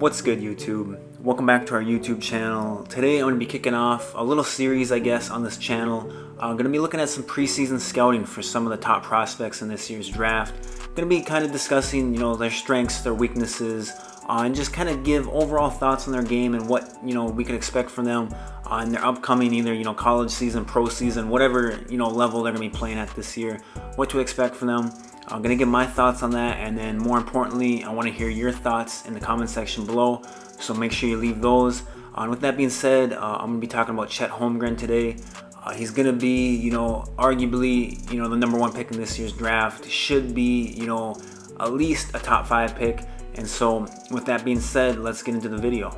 What's good, YouTube? Welcome back to our YouTube channel. Today I'm going to be kicking off a little series, I guess, on this channel. I'm going to be looking at some preseason scouting for some of the top prospects in this year's draft. I'm going to be kind of discussing, their strengths, their weaknesses, and just kind of give overall thoughts on their game and what, we can expect from them in their upcoming either, college season, pro season, whatever, level they're going to be playing at this year, what to expect from them. I'm going to give my thoughts on that, and then more importantly, I want to hear your thoughts in the comment section below, so make sure you leave those. And with that being said, I'm going to be talking about Chet Holmgren today. He's going to be, arguably, the #1 pick in this year's draft. Should be, at least a top 5 pick. And so with that being said, let's get into the video.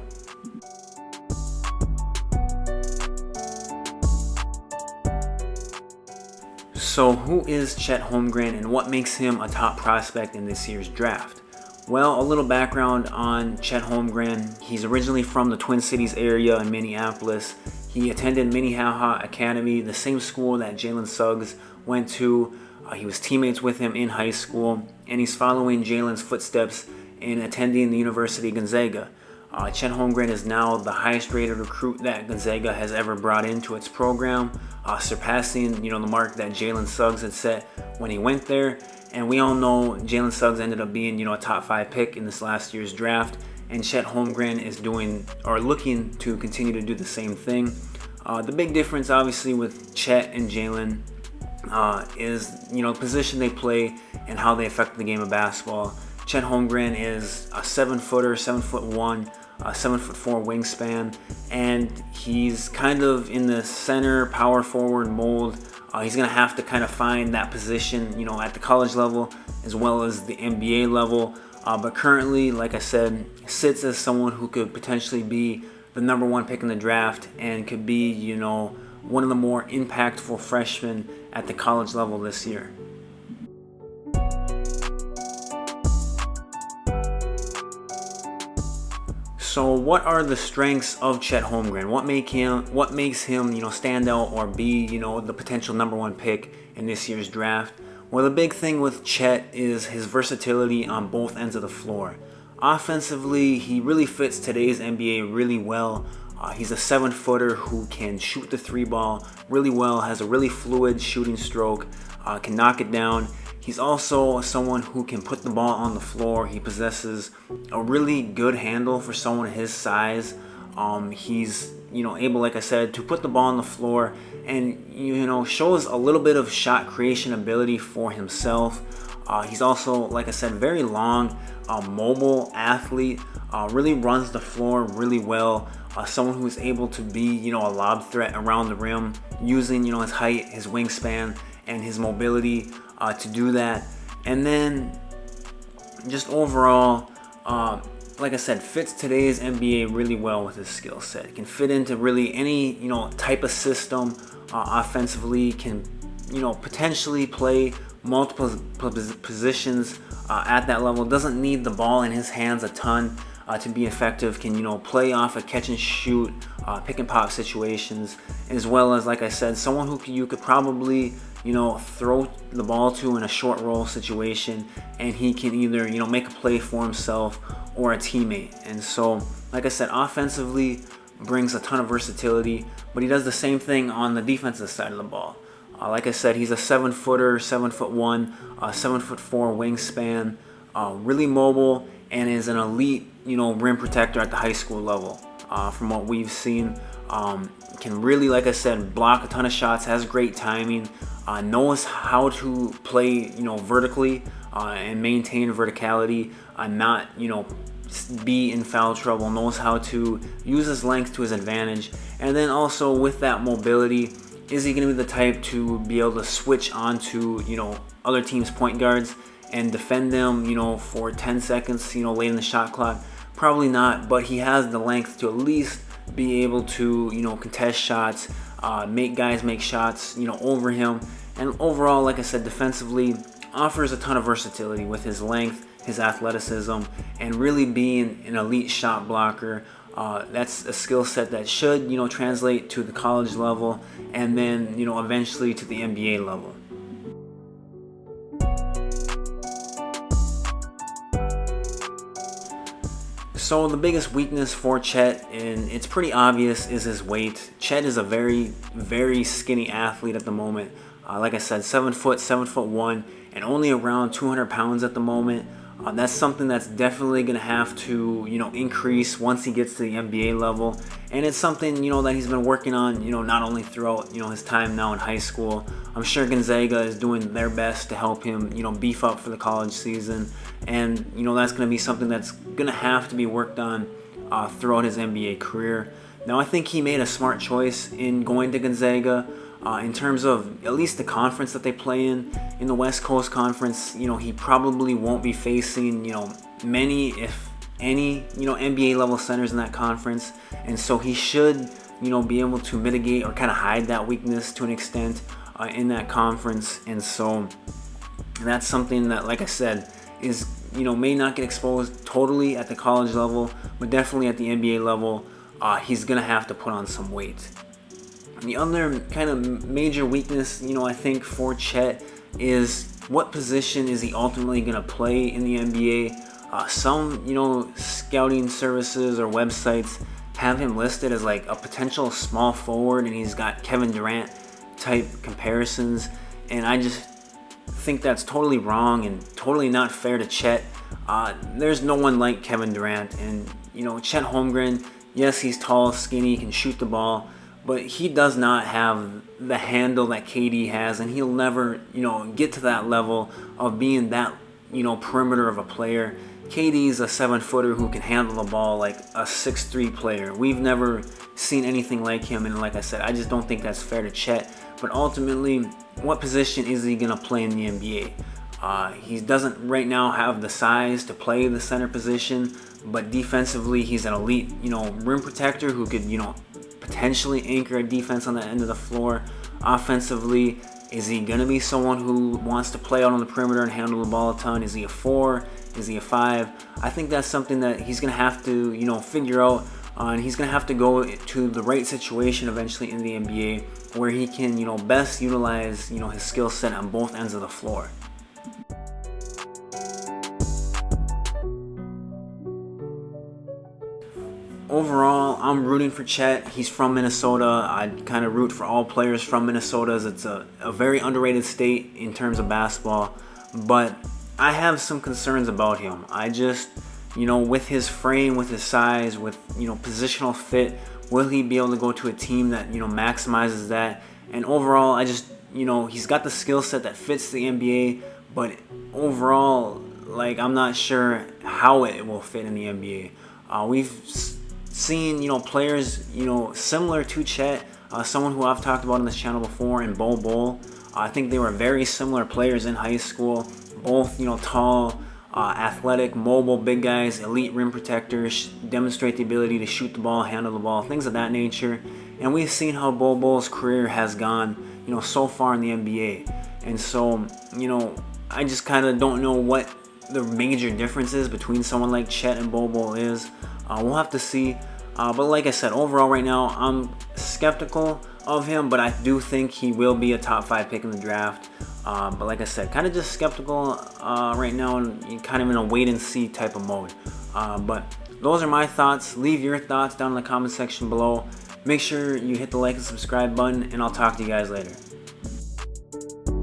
So who is Chet Holmgren and what makes him a top prospect in this year's draft? Well, a little background on Chet Holmgren. He's originally from the Twin Cities area in Minneapolis. He attended Minnehaha Academy, the same school that Jalen Suggs went to. He was teammates with him in high school, and he's following Jalen's footsteps in attending the University of Gonzaga. Chet Holmgren is now the highest rated recruit that Gonzaga has ever brought into its program, surpassing the mark that Jalen Suggs had set when he went there. And we all know Jalen Suggs ended up being a top 5 pick in this last year's draft, and Chet Holmgren is doing or looking to continue to do the same thing. The big difference obviously with Chet and Jalen is the position they play and how they affect the game of basketball. Chet Holmgren is a 7-footer, 7'1", 7'4" wingspan, and he's kind of in the center power forward mold. He's going to have to kind of find that position, at the college level as well as the NBA level. But currently, like I said, sits as someone who could potentially be the #1 pick in the draft and could be, one of the more impactful freshmen at the college level this year. So what are the strengths of Chet Holmgren? What makes him, stand out or be, the potential #1 pick in this year's draft? Well, the big thing with Chet is his versatility on both ends of the floor. Offensively, he really fits today's NBA really well. He's a 7-footer who can shoot the 3-ball really well, has a really fluid shooting stroke, can knock it down. He's also someone who can put the ball on the floor. He possesses a really good handle for someone his size. He's, able, like I said, to put the ball on the floor and, shows a little bit of shot creation ability for himself. He's also, like I said, very long, mobile athlete, really runs the floor really well. Someone who is able to be, a lob threat around the rim using, his height, his wingspan, and his mobility to do that. And then just overall, like I said, fits today's NBA really well with his skill set. He can fit into really any, type of system offensively, can, potentially play multiple positions at that level. Doesn't need the ball in his hands a ton to be effective. Can, play off a catch and shoot, pick and pop situations, as well as, like I said, someone who you could probably, throw the ball to in a short roll situation, and he can either, make a play for himself or a teammate. And so, like I said, offensively brings a ton of versatility, but he does the same thing on the defensive side of the ball. Like I said, he's a 7-footer, 7'1", 7'4" wingspan, really mobile, and is an elite, rim protector at the high school level. From what we've seen, can really, like I said, block a ton of shots, has great timing, knows how to play, vertically and maintain verticality, not, be in foul trouble, knows how to use his length to his advantage. And then also with that mobility, is he going to be the type to be able to switch onto, other teams' point guards and defend them, for 10 seconds, late in the shot clock? Probably not, but he has the length to at least be able to, contest shots, make guys make shots, over him. And overall, like I said, defensively offers a ton of versatility with his length, his athleticism, and really being an elite shot blocker. That's a skill set that should, translate to the college level and then, eventually to the NBA level. So the biggest weakness for Chet, and it's pretty obvious, is his weight. Chet is a very, very skinny athlete at the moment. Like I said, 7 foot, 7'1", and only around 200 pounds at the moment. That's something that's definitely going to have to, increase once he gets to the NBA level. And it's something, that he's been working on, not only throughout, his time now in high school. I'm sure Gonzaga is doing their best to help him, beef up for the college season. And, that's going to be something that's going to have to be worked on throughout his NBA career. Now, I think he made a smart choice in going to Gonzaga. In terms of at least the conference that they play in the West Coast Conference, he probably won't be facing, many, if any, NBA level centers in that conference. And so he should, be able to mitigate or kind of hide that weakness to an extent in that conference. And so that's something that, like I said, is, may not get exposed totally at the college level, but definitely at the NBA level, he's going to have to put on some weight. The other kind of major weakness, I think for Chet is what position is he ultimately going to play in the NBA. Some, scouting services or websites have him listed as like a potential small forward, and he's got Kevin Durant type comparisons. And I just think that's totally wrong and totally not fair to Chet. There's no one like Kevin Durant. And, Chet Holmgren, yes, he's tall, skinny, can shoot the ball, but he does not have the handle that KD has, and he'll never, get to that level of being that, perimeter of a player. KD's a 7-footer who can handle the ball like a 6'3" player. We've never seen anything like him, and like I said, I just don't think that's fair to Chet. But ultimately, what position is he going to play in the NBA? He doesn't right now have the size to play the center position, but defensively, he's an elite, rim protector who could, potentially anchor a defense on the end of the floor. Offensively, is he going to be someone who wants to play out on the perimeter and handle the ball a ton? Is he a 4? Is he a 5? I think that's something that he's going to have to, figure out. And he's going to have to go to the right situation eventually in the NBA where he can, best utilize, his skill set on both ends of the floor. Overall, I'm rooting for Chet. He's from Minnesota. I kind of root for all players from Minnesota, as it's a very underrated state in terms of basketball. But I have some concerns about him. I just, with his frame, with his size, with, positional fit, will he be able to go to a team that, maximizes that? And overall, I just, he's got the skill set that fits the NBA, but overall, I'm not sure how it will fit in the NBA. We've seen, players, similar to Chet, someone who I've talked about on this channel before, and Bol. I think they were very similar players in high school. Both, tall, athletic, mobile, big guys, elite rim protectors, demonstrate the ability to shoot the ball, handle the ball, things of that nature. And we've seen how Bol's career has gone, so far in the NBA. And so, I just kind of don't know what the major differences between someone like Chet and Bol is. We'll have to see. But like I said, overall right now, I'm skeptical of him, but I do think he will be a top 5 pick in the draft. But like I said, kind of just skeptical right now, and kind of in a wait and see type of mode. But those are my thoughts. Leave your thoughts down in the comment section below. Make sure you hit the like and subscribe button, and I'll talk to you guys later.